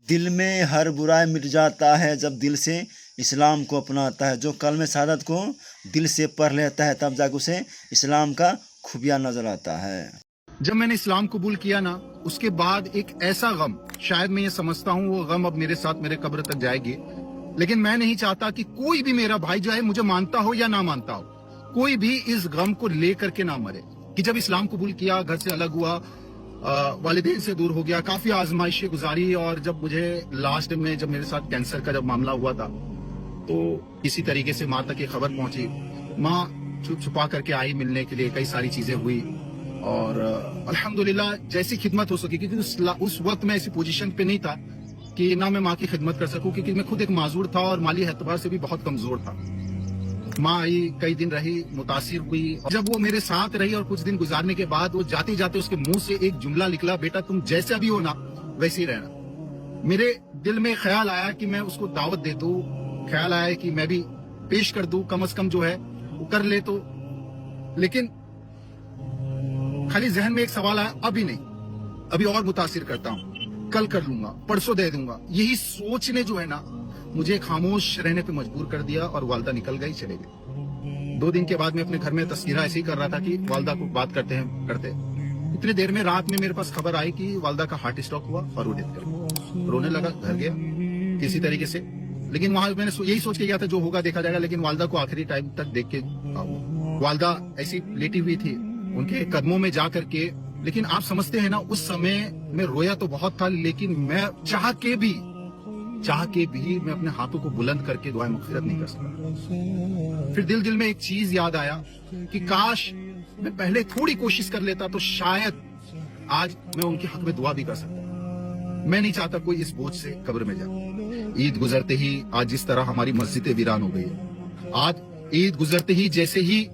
دل میں ہر برائی مٹ جاتا ہے جب دل سے اسلام کو اپناتا ہے. جو کلمہ شہادت کو دل سے پڑھ لیتا ہے تب جا کے اسے اسلام کا خوبیاں نظر آتا ہے. جب میں نے اسلام قبول کیا نا، اس کے بعد ایک ایسا غم، شاید میں یہ سمجھتا ہوں وہ غم اب میرے ساتھ میرے قبر تک جائے گی، لیکن میں نہیں چاہتا کہ کوئی بھی میرا بھائی جو ہے مجھے مانتا ہو یا نہ مانتا ہو، کوئی بھی اس غم کو لے کر کے نہ مرے. کہ جب اسلام قبول کیا، گھر سے الگ ہوا، والدین سے دور ہو گیا، کافی آزمائشیں گزاری، اور جب مجھے لاسٹ میں جب میرے ساتھ کینسر کا جب معاملہ ہوا تھا تو کسی طریقے سے ماں تک یہ خبر پہنچی. ماں چھپ چھپا کر کے آئی ملنے کے لیے، کئی ساری چیزیں ہوئی، اور الحمدللہ جیسی خدمت ہو سکی، کیونکہ اس وقت میں ایسی پوزیشن پہ نہیں تھا کہ نہ میں ماں کی خدمت کر سکوں، کیونکہ میں خود ایک معذور تھا اور مالی اعتبار سے بھی بہت کمزور تھا. ماں آئی، کئی دن رہی، متاثر ہوئی. جب وہ میرے ساتھ رہی اور کچھ دن گزارنے کے بعد وہ جاتے جاتے اس کے منہ سے ایک جملہ نکلا، بیٹا تم جیسے ابھی ہو نا ویسے ہی رہنا. میرے دل میں خیال آیا کہ میں اس کو دعوت دے دوں، خیال آیا کہ میں بھی پیش کر دوں، کم از کم جو ہے وہ کر لے تو. لیکن خالی ذہن میں ایک سوال آیا، ابھی نہیں، ابھی اور متاثر کرتا ہوں، کل کر لوں گا، پرسوں دے دوں گا. یہی سوچ نے جو ہے نا مجھے خاموش رہنے پہ مجبور کر دیا، اور والدہ نکل گئی، چلے گئے. 2 دن کے بعد میں اپنے گھر میں تذکرہ ایسے ہی کر رہا تھا کہ والدہ کو بات کرتے کرتے اتنے دیر میں رات میں میرے پاس خبر آئی کہ والدہ کا ہارٹ اسٹروک ہوا اور وہ ڈیتھ کر گئی. رونے لگا، گھر گیا کسی طریقے سے، لیکن وہاں میں نے یہی سوچ کے گیا تھا جو ہوگا دیکھا جائے گا. لیکن والدہ کو آخری ٹائم تک دیکھ کے والدہ ایسی لیٹی ہوئی تھی، ان کے قدموں میں جا کر کے. لیکن آپ سمجھتے ہیں نا اس سمے میں رویا تو بہت تھا، لیکن میں چاہ کے بھی میں اپنے ہاتھوں کو بلند کر کے دعائیں مغفرت نہیں کر سکا. پھر دل میں ایک چیز یاد آیا کہ کاش میں پہلے تھوڑی کوشش کر لیتا تو شاید آج میں ان کے حق میں دعا بھی کر سکتا. میں نہیں چاہتا کوئی اس بوجھ سے قبر میں جائے. عید گزرتے ہی آج جس طرح ہماری مسجدیں ویران ہو گئی ہے، آج عید گزرتے ہی جیسے ہی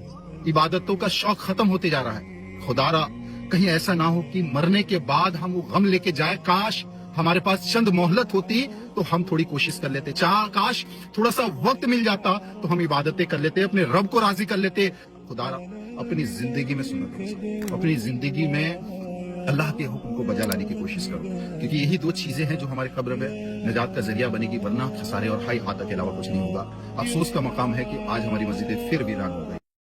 عبادتوں کا شوق ختم ہوتے جا رہا ہے. خدا را کہیں ایسا نہ ہو کہ مرنے کے بعد ہم وہ غم لے کے جائے. کاش ہمارے پاس چند مہلت ہوتی تو ہم تھوڑی کوشش کر لیتے، کاش تھوڑا سا وقت مل جاتا تو ہم عبادتیں کر لیتے، اپنے رب کو راضی کر لیتے. خدا را اپنی زندگی میں سنو، اپنی زندگی میں اللہ کے حکم کو بجا لانے کی کوشش کرو، کیونکہ یہی 2 چیزیں ہیں جو ہمارے قبر میں نجات کا ذریعہ بنے گی، ورنہ خسارے اور ہائی ہاتھ کے علاوہ کچھ نہیں ہوگا. افسوس کا مقام ہے کہ آج ہماری مسجدیں پھر ویران ہو گئی.